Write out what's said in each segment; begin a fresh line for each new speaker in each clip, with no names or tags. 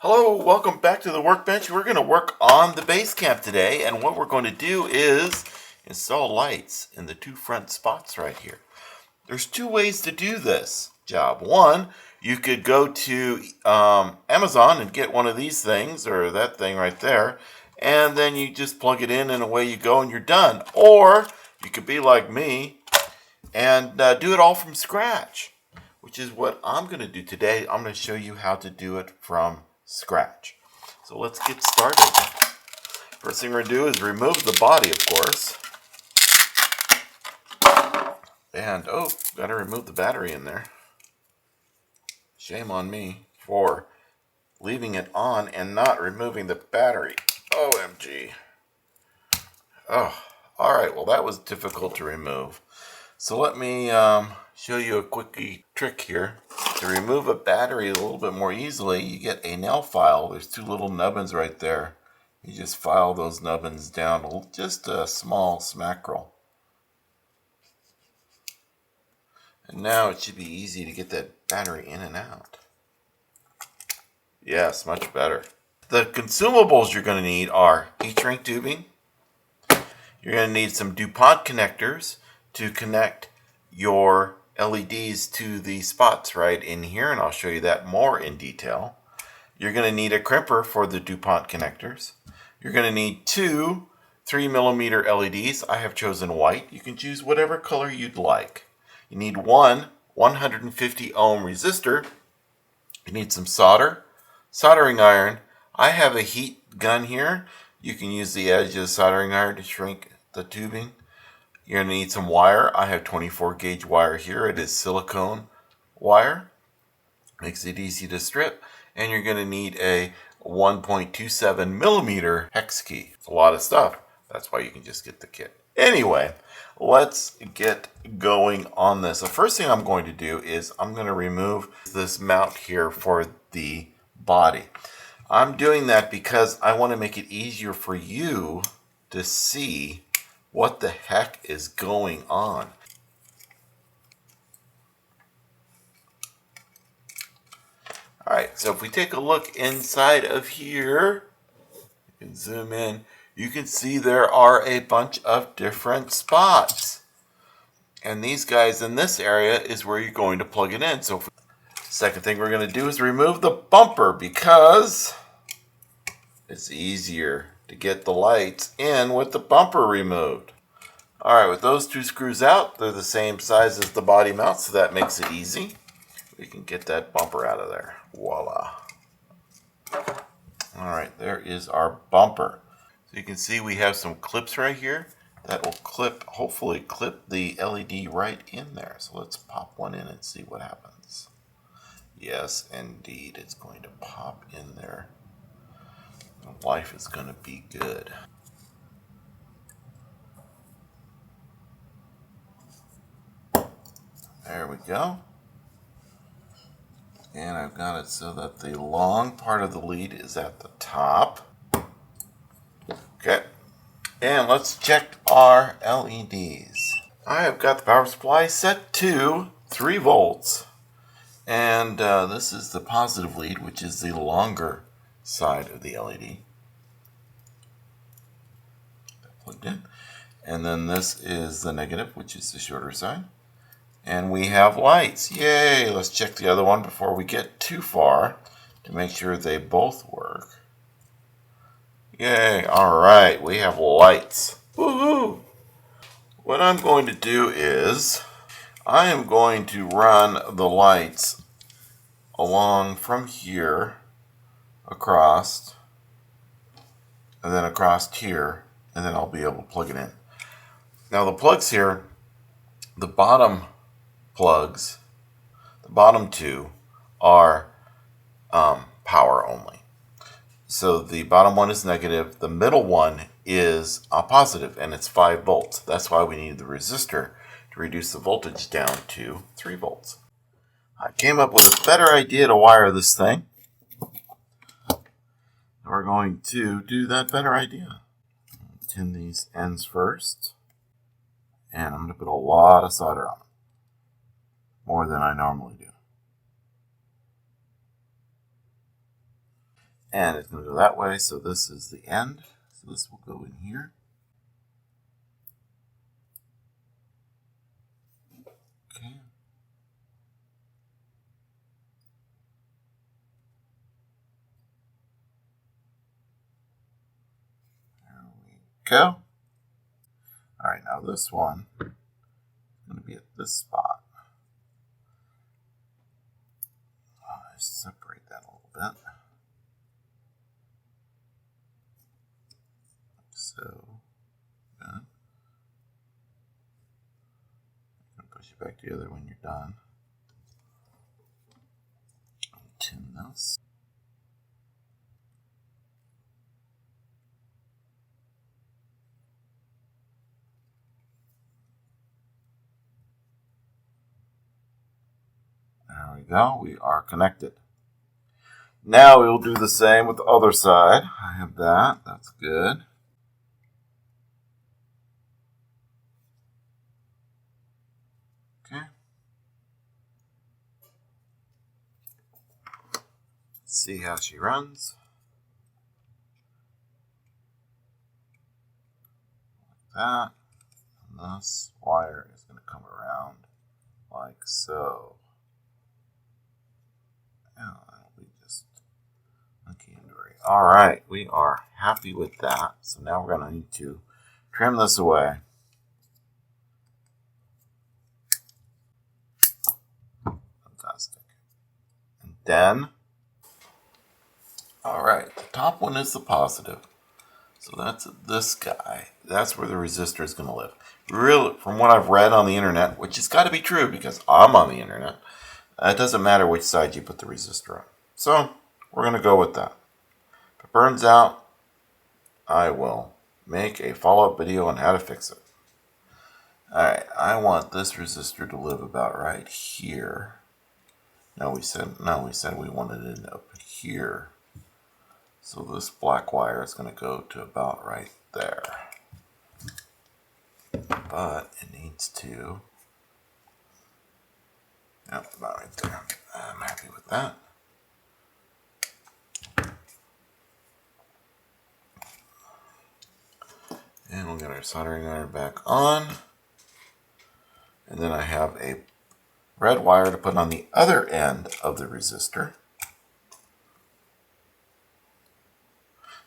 Hello, welcome back to the workbench. We're going to work on the base camp today, and what we're going to do is install lights in the two front spots right here. There's two ways to do this job. One, you could go to Amazon and get one of these things, or that thing right there, and then you just plug it in and away you go and you're done. Or you could be like me and do it all from scratch, which is what I'm going to do today. I'm going to show you how to do it from scratch. So let's get started. First thing we're going to do is remove the body, of course. And, got to remove the battery in there. Shame on me for leaving it on and not removing the battery. OMG. Oh, alright, well that was difficult to remove. So let me show you a quick trick here. To remove a battery a little bit more easily, you get a nail file. There's two little nubbins right there. You just file those nubbins down, just a small smack roll. And now it should be easy to get that battery in and out. Yes, much better. The consumables you're going to need are heat shrink tubing. You're going to need some DuPont connectors to connect your LEDs to the spots right in here, and I'll show you that more in detail. You're going to need a crimper for the DuPont connectors. You're going to need two 3mm LEDs. I have chosen white. You can choose whatever color you'd like. You need one 150 ohm resistor. You need some solder, soldering iron. I have a heat gun here. You can use the edge of the soldering iron to shrink the tubing. You're going to need some wire. I have 24 gauge wire here. It is silicone wire. Makes it easy to strip. And you're going to need a 1.27mm hex key. It's a lot of stuff. That's why you can just get the kit. Anyway, let's get going on this. The first thing I'm going to do is I'm going to remove this mount here for the body. I'm doing that because I want to make it easier for you to see what the heck is going on. Alright, so if we take a look inside of here, you can zoom in, you can see there are a bunch of different spots. And these guys in this area is where you're going to plug it in. So second thing we're going to do is remove the bumper because it's easier to get the lights in with the bumper removed. Alright, with those two screws out, they're the same size as the body mount, so that makes it easy. We can get that bumper out of there. Voila. Alright, there is our bumper. So you can see we have some clips right here that will hopefully clip the LED right in there. So let's pop one in and see what happens. Yes, indeed, it's going to pop in there. Life is going to be good. There we go. And I've got it so that the long part of the lead is at the top. Okay. And let's check our LEDs. I have got the power supply set to 3 volts. And this is the positive lead, which is the longer side of the LED. Plugged in. And then this is the negative, which is the shorter side. And we have lights. Yay! Let's check the other one before we get too far to make sure they both work. Yay! Alright, we have lights. Woohoo! What I'm going to do is I am going to run the lights along from here across and then across here, and then I'll be able to plug it in. Now the plugs here, the bottom plugs, the bottom two are power only. So the bottom one is negative, the middle one is positive, and it's 5 volts. That's why we need the resistor to reduce the voltage down to 3 volts. I came up with a better idea to wire this thing. We're going to do that better idea. Tin these ends first, and I'm going to put a lot of solder on them. More than I normally do. And it's going to go that way, so this is the end. So this will go in here. Okay. There we go. Alright, now this one is going to be at this spot. I'll just separate that a little bit. Like so. Good. I'm going to push it back together when you're done. Tin this. There we go. We are connected. Now we will do the same with the other side. I have that. That's good. Okay. Let's see how she runs. Like that. And this wire is going to come around like so. Now that'll be just monkey and dory. Alright, we are happy with that. So now we're going to need to trim this away. Fantastic. And then, alright, the top one is the positive. So that's this guy. That's where the resistor is going to live. Really, from what I've read on the internet, which has got to be true because I'm on the internet, it doesn't matter which side you put the resistor on. So we're going to go with that. If it burns out, I will make a follow-up video on how to fix it. Alright, I want this resistor to live about right here. No, we said we wanted it up here. So this black wire is going to go to about right there. But it needs to, yep, about right there. I'm happy with that. And we'll get our soldering iron back on. And then I have a red wire to put on the other end of the resistor.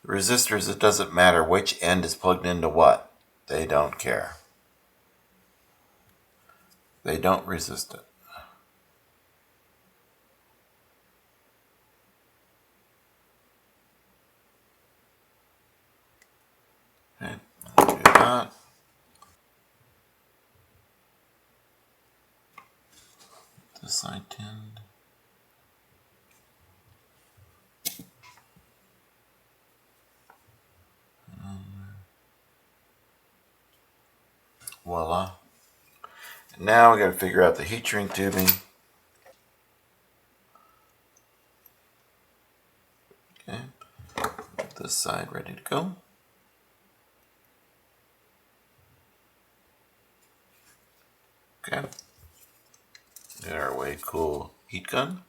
The resistors, it doesn't matter which end is plugged into what. They don't care. They don't resist it. Okay, I'll do that. This side tinned. Voila. Now we got to figure out the heat shrink tubing. Okay, get this side ready to go. Okay, get our way cool heat gun.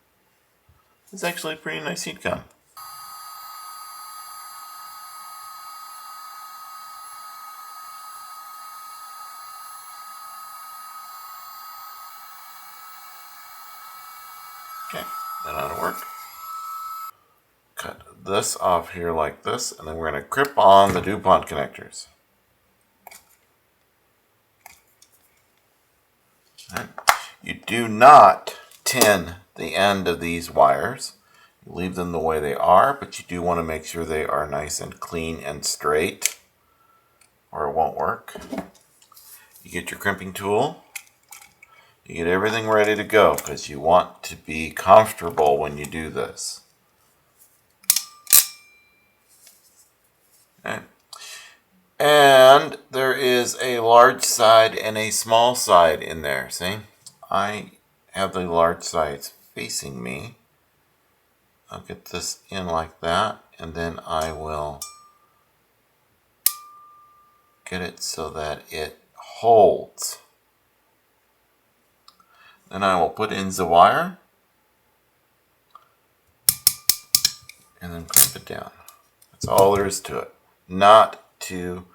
It's actually a pretty nice heat gun. Okay, that ought to work. Cut this off here like this, and then we're going to crimp on the DuPont connectors. Right. You do not tin the end of these wires. You leave them the way they are, but you do want to make sure they are nice and clean and straight, or it won't work. You get your crimping tool. You get everything ready to go because you want to be comfortable when you do this. Okay. And there is a large side and a small side in there. See? I have the large sides facing me. I'll get this in like that, and then I will get it so that it holds. Then I will put in the wire, and then crimp it down. That's all there is to it. Not too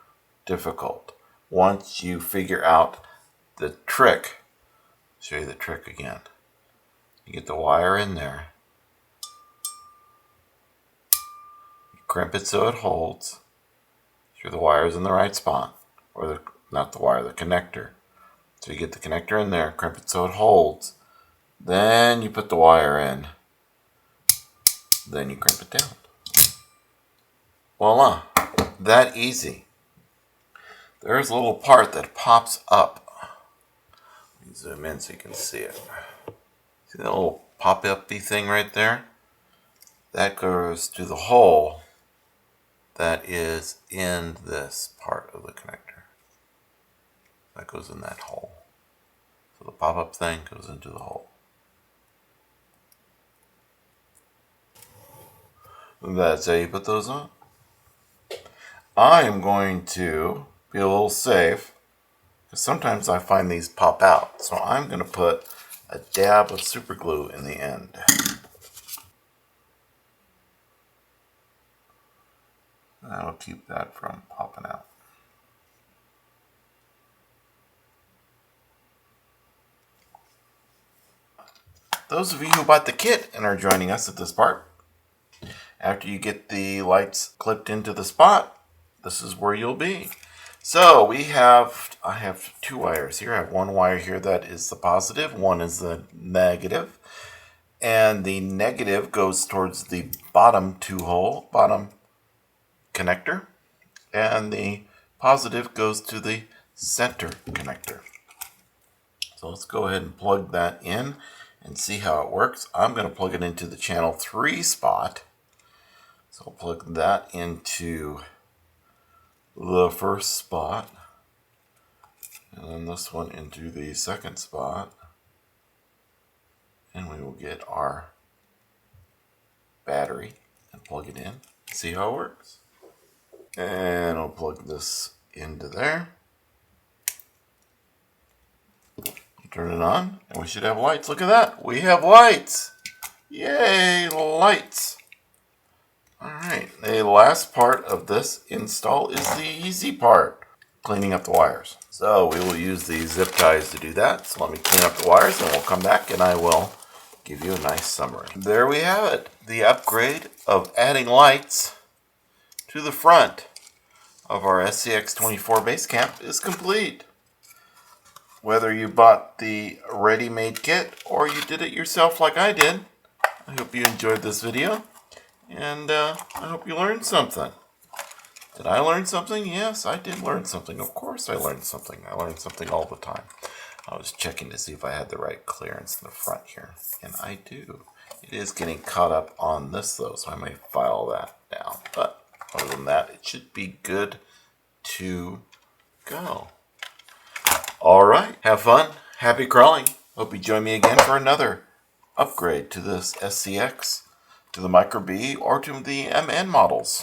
difficult. Once you figure out the trick, I'll show you the trick again. You get the wire in there. You crimp it so it holds. Sure the wire's in the right spot. Or not the wire, the connector. So you get the connector in there, crimp it so it holds. Then you put the wire in. Then you crimp it down. Voila. That easy. There's a little part that pops up. Let me zoom in so you can see it. See that little pop-up-y thing right there? That goes to the hole that is in this part of the connector. That goes in that hole. So the pop-up thing goes into the hole. That's how you put those on. I am going to be a little safe, because sometimes I find these pop out. So I'm going to put a dab of super glue in the end. That'll keep that from popping out. Those of you who bought the kit and are joining us at this part, after you get the lights clipped into the spot, this is where you'll be. So I have two wires here. I have one wire here that is the positive, one is the negative. And the negative goes towards the bottom connector. And the positive goes to the center connector. So let's go ahead and plug that in and see how it works. I'm going to plug it into the channel 3 spot. So I'll plug that into the first spot, and then this one into the second spot, and we will get our battery and plug it in, see how it works. And I'll plug this into there, turn it on, and we should have lights. Look at that, we have lights. Yay, lights. Alright, the last part of this install is the easy part, cleaning up the wires. So we will use the zip ties to do that. So let me clean up the wires and we'll come back and I will give you a nice summary. There we have it. The upgrade of adding lights to the front of our SXC24 base camp is complete. Whether you bought the ready-made kit or you did it yourself like I did, I hope you enjoyed this video. And I hope you learned something. Did I learn something? Yes, I did learn something. Of course I learned something. I learn something all the time. I was checking to see if I had the right clearance in the front here. And I do. It is getting caught up on this though, so I may file that down. But other than that, it should be good to go. Alright, have fun. Happy crawling. Hope you join me again for another upgrade to this SCX, to the Micro B, or to the MN models.